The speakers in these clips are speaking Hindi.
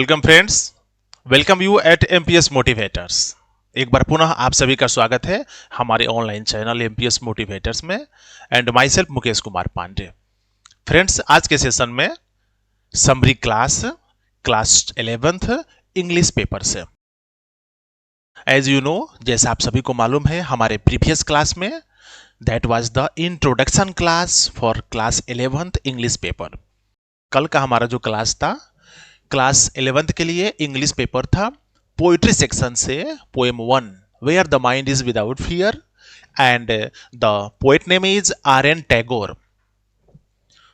Welcome friends, welcome you at MPS motivators. एक बार पुनः आप सभी का स्वागत है हमारे ऑनलाइन चैनल एमपीएस मोटिवेटर्स में and myself Mukesh Kumar Pandey. Friends, आज के सेशन में summary class 11th English paper से। एज यू नो, जैसा आप सभी को मालूम है, हमारे प्रीवियस क्लास में that was the introduction class for class 11th English paper. कल का हमारा जो क्लास था क्लास 11th के लिए इंग्लिश पेपर था पोइट्री सेक्शन से poem 1 where the mind is without fear and the poet name is R N. Tagore.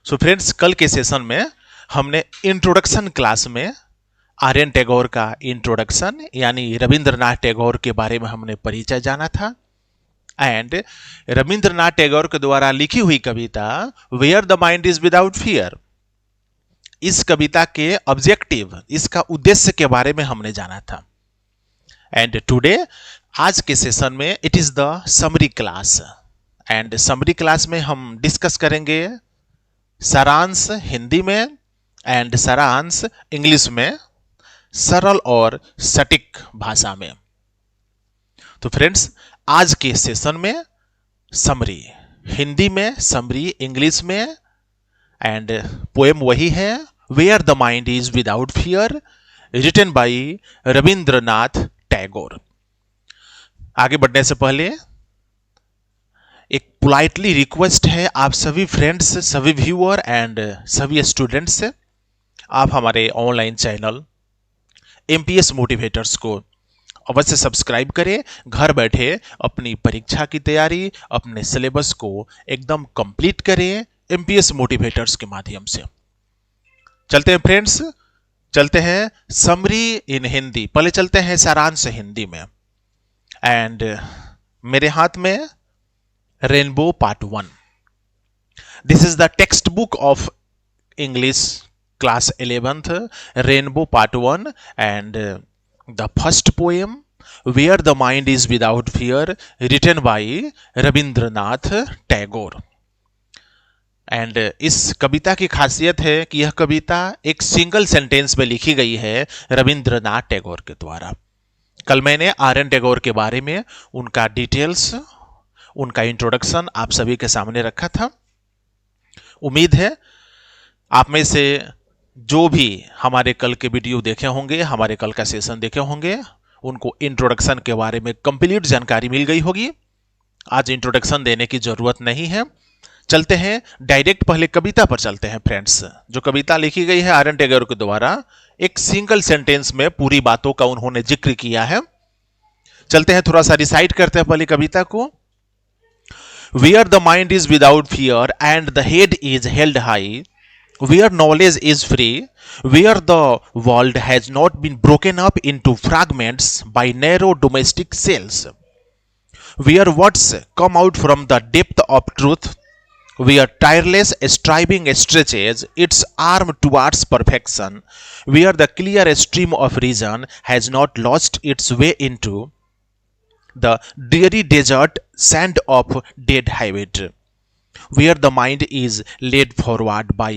So friends, कल के सेशन में हमने इंट्रोडक्शन क्लास में आर.एन. टैगोर का इंट्रोडक्शन यानी रविंद्रनाथ टैगोर के बारे में हमने परिचय जाना था एंड रविंद्रनाथ टैगोर के द्वारा लिखी हुई कविता where the mind is without fear, इस कविता के ऑब्जेक्टिव, इसका उद्देश्य के बारे में हमने जाना था। एंड टुडे, आज के सेशन में it is the summary class and summary class में हम डिस्कस करेंगे सारांश हिंदी में एंड सारांश इंग्लिश में, सरल और सटीक भाषा में। तो फ्रेंड्स, आज के सेशन में समरी हिंदी में, समरी इंग्लिश में एंड पोएम वही है where the mind is without fear, written by Rabindranath Tagore. आगे बढ़ने से पहले एक पोलाइटली रिक्वेस्ट है आप सभी फ्रेंड्स, सभी व्यूअर एंड सभी स्टूडेंट्स से, आप हमारे ऑनलाइन चैनल एमपीएस मोटिवेटर्स को अवश्य सब्सक्राइब करें। घर बैठे अपनी परीक्षा की तैयारी, अपने सिलेबस को एकदम कंप्लीट करें एमपीएस मोटिवेटर्स के माध्यम से। चलते हैं फ्रेंड्स, चलते हैं समरी इन हिंदी। पहले चलते हैं सारांश हिंदी में एंड मेरे हाथ में rainbow part 1। This is the text book of English class 11th rainbow part 1 and the first poem where the mind is without fear, written by Rabindranath Tagore. And इस कविता की खासियत है कि यह कविता एक सिंगल सेंटेंस में लिखी गई है रविंद्रनाथ टैगोर के द्वारा। कल मैंने आर.एन. टैगोर के बारे में उनका डिटेल्स, उनका इंट्रोडक्शन आप सभी के सामने रखा था। उम्मीद है आप में से जो भी हमारे कल के वीडियो देखे होंगे, हमारे कल का सेशन देखे होंगे, उनको इंट्रोडक्शन के बारे में कंप्लीट जानकारी मिल गई होगी। आज इंट्रोडक्शन देने की जरूरत नहीं है। चलते हैं डायरेक्ट, पहले कविता पर चलते हैं फ्रेंड्स। जो कविता लिखी गई है आर.एन. टैगोर के द्वारा, एक सिंगल सेंटेंस में पूरी बातों का उन्होंने जिक्र किया है। चलते हैं, थोड़ा सा रिसाइट करते हैं पहले कविता को। Where the mind is without fear and the head is held high, where knowledge is free, where the world has not been broken up into fragments by narrow domestic cells, where words come out from the depth of truth, where tireless striving stretches its arm towards perfection, where the clear stream of reason has not lost its way into the dreary desert sand of dead habit, where the mind is led forward by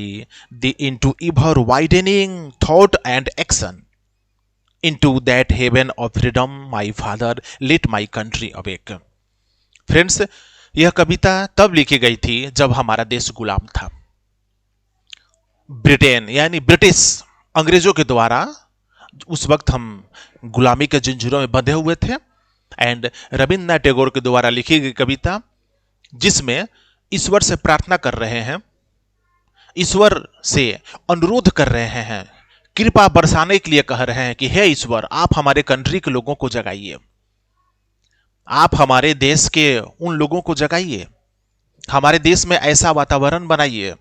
the into ever widening thought and action, into that heaven of freedom my father let my country awake। Friends, यह कविता तब लिखी गई थी जब हमारा देश गुलाम था। ब्रिटेन यानी ब्रिटिश अंग्रेजों के द्वारा उस वक्त हम गुलामी के जंजीरों में बंधे हुए थे एंड रविंद्रनाथ टैगोर के द्वारा लिखी गई कविता, जिसमें ईश्वर से प्रार्थना कर रहे हैं, ईश्वर से अनुरोध कर रहे हैं, कृपा बरसाने के लिए कह रहे हैं कि हे ईश्वर, आप हमारे कंट्री के लोगों को जगाइए, आप हमारे देश के उन लोगों को जगाइए, हमारे देश में ऐसा वातावरण बनाइए,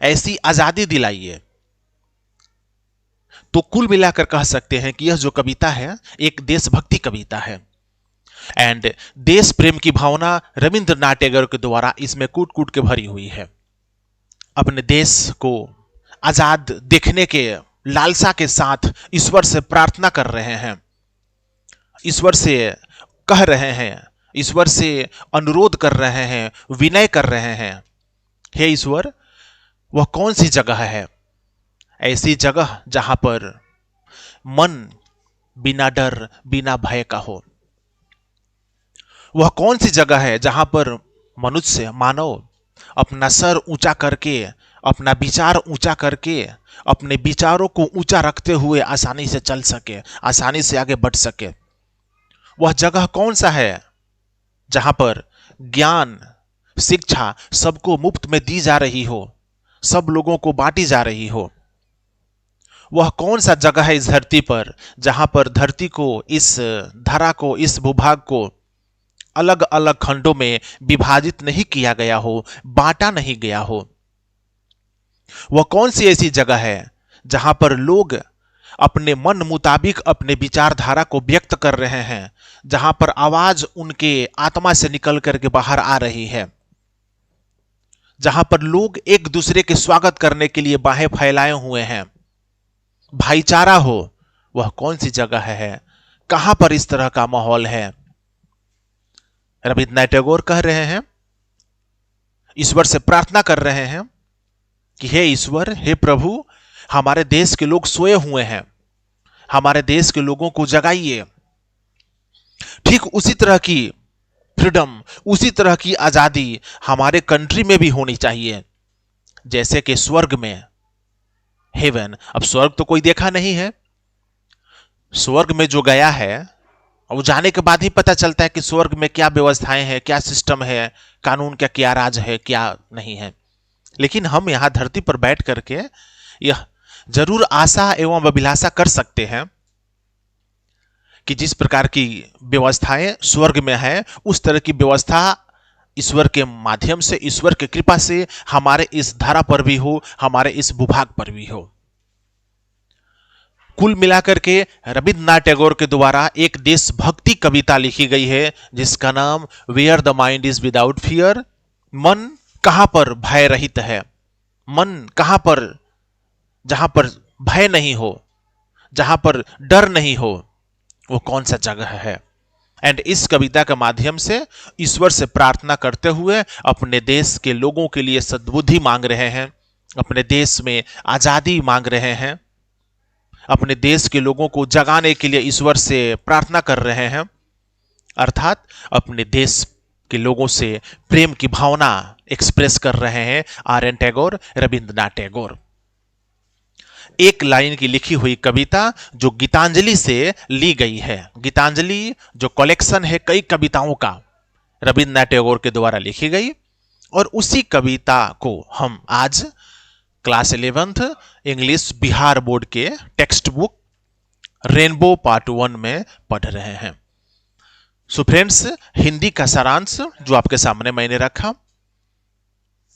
ऐसी आजादी दिलाइए। तो कुल मिलाकर कह सकते हैं कि यह जो कविता है एक देशभक्ति कविता है एंड देश प्रेम की भावना रविंद्रनाथ टैगोर के द्वारा इसमें कूट कूट के भरी हुई है। अपने देश को आजाद देखने के लालसा के साथ ईश्वर से प्रार्थना कर रहे हैं, ईश्वर से कह रहे हैं, ईश्वर से अनुरोध कर रहे हैं, विनय कर रहे हैं, हे ईश्वर, वह कौन सी जगह है, ऐसी जगह जहां पर मन बिना डर बिना भय का हो। वह कौन सी जगह है जहां पर मनुष्य मानव अपना सर ऊंचा करके, अपना विचार ऊंचा करके, अपने विचारों को ऊंचा रखते हुए आसानी से चल सके, आसानी से आगे बढ़ सके। वह जगह कौन सा है जहां पर ज्ञान शिक्षा सबको मुफ्त में दी जा रही हो, सब लोगों को बांटी जा रही हो। वह कौन सा जगह है इस धरती पर जहां पर धरती को, इस धरा को, इस भूभाग को अलग अलग खंडों में विभाजित नहीं किया गया हो, बांटा नहीं गया हो। वह कौन सी ऐसी जगह है जहां पर लोग अपने मन मुताबिक अपने विचारधारा को व्यक्त कर रहे हैं, जहां पर आवाज उनके आत्मा से निकल करके बाहर आ रही है, जहां पर लोग एक दूसरे के स्वागत करने के लिए बाहें फैलाए हुए हैं, भाईचारा हो। वह कौन सी जगह है, कहां पर इस तरह का माहौल है? रविन्द्रनाथ टैगोर कह रहे हैं, ईश्वर से प्रार्थना कर रहे हैं कि हे ईश्वर, हे प्रभु, हमारे देश के लोग सोए हुए हैं, हमारे देश के लोगों को जगाइए। ठीक उसी तरह की फ्रीडम, उसी तरह की आजादी हमारे कंट्री में भी होनी चाहिए, जैसे कि स्वर्ग में, हेवन। अब स्वर्ग तो कोई देखा नहीं है, स्वर्ग में जो गया है वो जाने के बाद ही पता चलता है कि स्वर्ग में क्या व्यवस्थाएं हैं, क्या सिस्टम है, कानून का क्या राज है, क्या नहीं है। लेकिन हम यहां धरती पर बैठ करके यह जरूर आशा एवं अभिलाषा कर सकते हैं कि जिस प्रकार की व्यवस्थाएं स्वर्ग में है, उस तरह की व्यवस्था ईश्वर के माध्यम से, ईश्वर की कृपा से हमारे इस धारा पर भी हो, हमारे इस भूभाग पर भी हो। कुल मिलाकर के रविन्द्रनाथ टैगोर के द्वारा एक देशभक्ति कविता लिखी गई है जिसका नाम where the mind is without fear. मन कहां पर भय रहित है, मन कहां पर, जहां पर भय नहीं हो, जहां पर डर नहीं हो, वो कौन सा जगह है? एंड इस कविता के माध्यम से ईश्वर से प्रार्थना करते हुए अपने देश के लोगों के लिए सद्बुद्धि मांग रहे हैं, अपने देश में आजादी मांग रहे हैं, अपने देश के लोगों को जगाने के लिए ईश्वर से प्रार्थना कर रहे हैं, अर्थात अपने देश के लोगों से प्रेम की भावना एक्सप्रेस कर रहे हैं आर.एन. टैगोर, रविन्द्रनाथ टैगोर। एक लाइन की लिखी हुई कविता जो गीतांजलि से ली गई है। गीतांजलि जो कलेक्शन है कई कविताओं का, रविन्द्रनाथ टैगोर के द्वारा लिखी गई, और उसी कविता को हम आज class 11th English Bihar board के टेक्स्ट बुक रेनबो पार्ट 1 में पढ़ रहे हैं। सो फ्रेंड्स, हिंदी का सारांश जो आपके सामने मैंने रखा,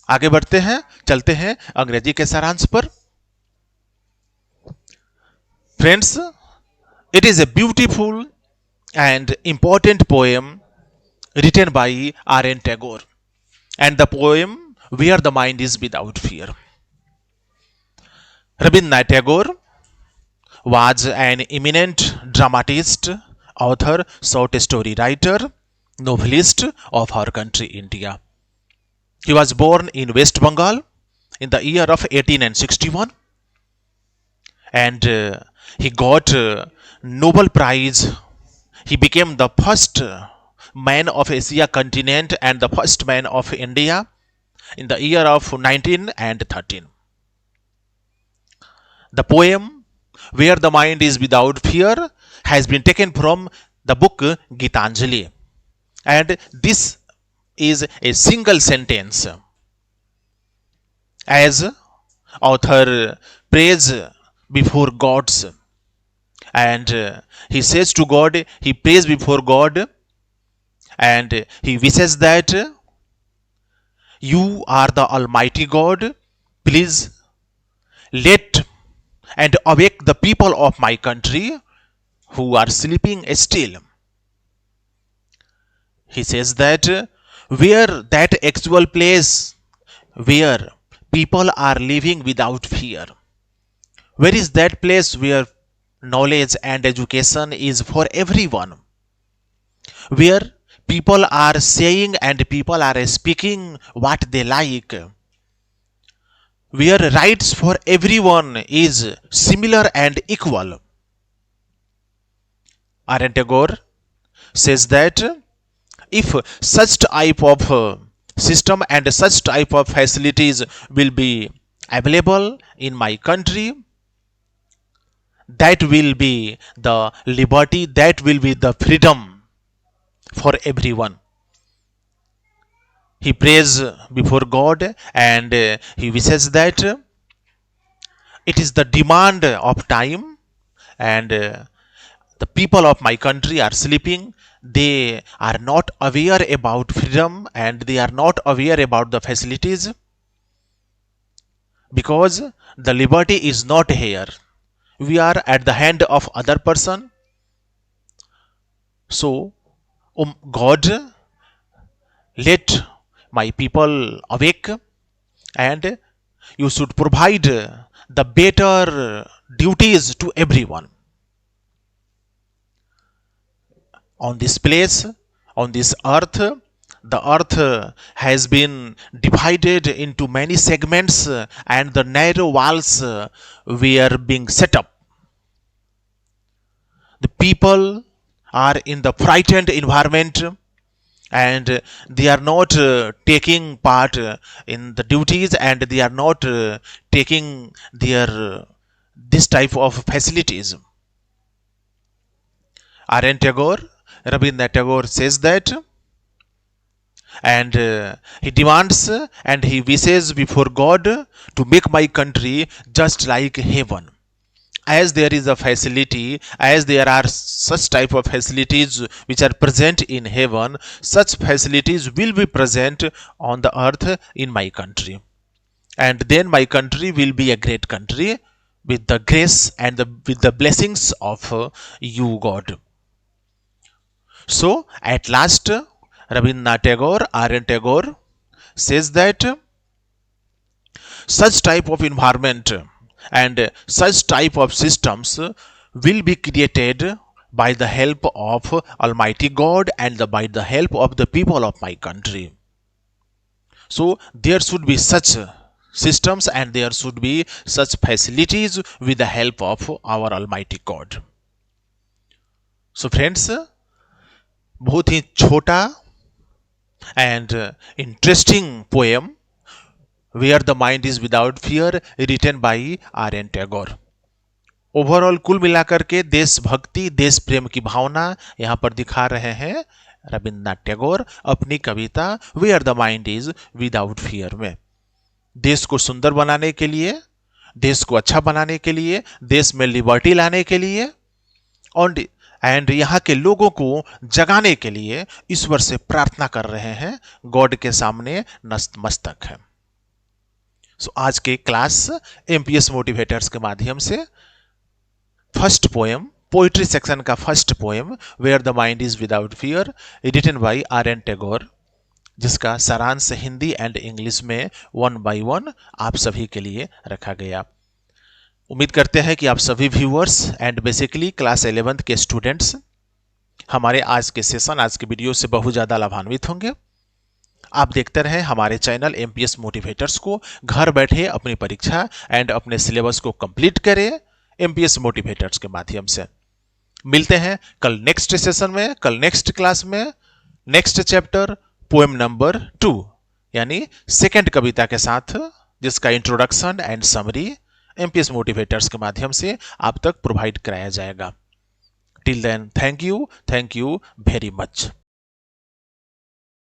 आगे बढ़ते हैं, चलते हैं अंग्रेजी के सारांश पर। Friends, it is a beautiful and important poem written by R.N. Tagore, and the poem Where the Mind is Without Fear. Rabindranath Tagore was an eminent dramatist, author, short story writer, novelist of our country, India. He was born in West Bengal in the year of 1861, and he got Nobel Prize. He became the first man of Asia continent and the first man of India in the year of 1913. The poem Where the Mind is Without Fear has been taken from the book Gitanjali, and this is a single sentence. As author prays before gods, and he says to God, he prays before God, and he wishes that you are the Almighty God, please let and awake the people of my country who are sleeping still. He says that where that actual place where people are living without fear, where is that place where knowledge and education is for everyone, where people are saying and people are speaking what they like, where rights for everyone is similar and equal, Aryan Tagore says that if such type of system and such type of facilities will be available in my country, that will be the liberty, that will be the freedom for everyone. He prays before God and he wishes that it is the demand of time, and the people of my country are sleeping. They are not aware about freedom and they are not aware about the facilities, because the liberty is not here. We are at the hand of other person. So God, let my people awake, and you should provide the better duties to everyone on this place, on this earth. The earth has been divided into many segments, and the narrow walls were being set up. The people are in the frightened environment, and they are not taking part in the duties, and they are not taking their this type of facilities. Aryan Tagore, Rabindranath Tagore says that, and he demands and he wishes before God to make my country just like heaven. As there is a facility, as there are such type of facilities which are present in heaven, such facilities will be present on the earth in my country. And then my country will be a great country with the grace and with the blessings of you, God. So at last, Rabindranath Tagore, Aryan Tagore says that such type of environment and such type of systems will be created by the help of Almighty God and by the help of the people of my country. So there should be such systems and there should be such facilities with the help of our Almighty God. So friends, बहुत ही छोटा and interesting poem, Where the Mind is Without Fear, written by Aryan Tagore. Overall कुल मिलाकर के देशभक्ति, देश प्रेम की भावना यहां पर दिखा रहे हैं रविन्द्रनाथ टैगोर अपनी कविता where the mind is without fear में। देश को सुंदर बनाने के लिए, देश को अच्छा बनाने के लिए, देश में लिबर्टी लाने के लिए एंड यहाँ के लोगों को जगाने के लिए ईश्वर से प्रार्थना कर रहे हैं, गॉड के सामने नतमस्तक है। सो आज के क्लास एमपीएस मोटिवेटर्स के माध्यम से फर्स्ट पोएम, पोइट्री सेक्शन का first poem where the mind is without fear, written by R N Tagore, जिसका सारांश हिंदी एंड इंग्लिश में 1 by 1 आप सभी के लिए रखा गया। उम्मीद करते हैं कि आप सभी viewers and basically class 11th के स्टूडेंट्स हमारे आज के सेशन, आज के वीडियो से बहुत ज़्यादा लाभान्वित होंगे। आप देखते रहें हमारे चैनल एमपीएस मोटिवेटर्स को, घर बैठे अपनी परीक्षा एंड अपने सिलेबस को कंप्लीट करें एमपीएस मोटिवेटर्स के माध्यम से। मिलते हैं कल नेक्स्ट सेशन में, कल नेक्स्ट क्लास में, नेक्स्ट चैप्टर पोएम नंबर 2 यानी सेकेंड कविता के साथ, जिसका introduction and summary MPS motivators के माध्यम से आप तक प्रोवाइड कराया जाएगा। Till then thank you very much.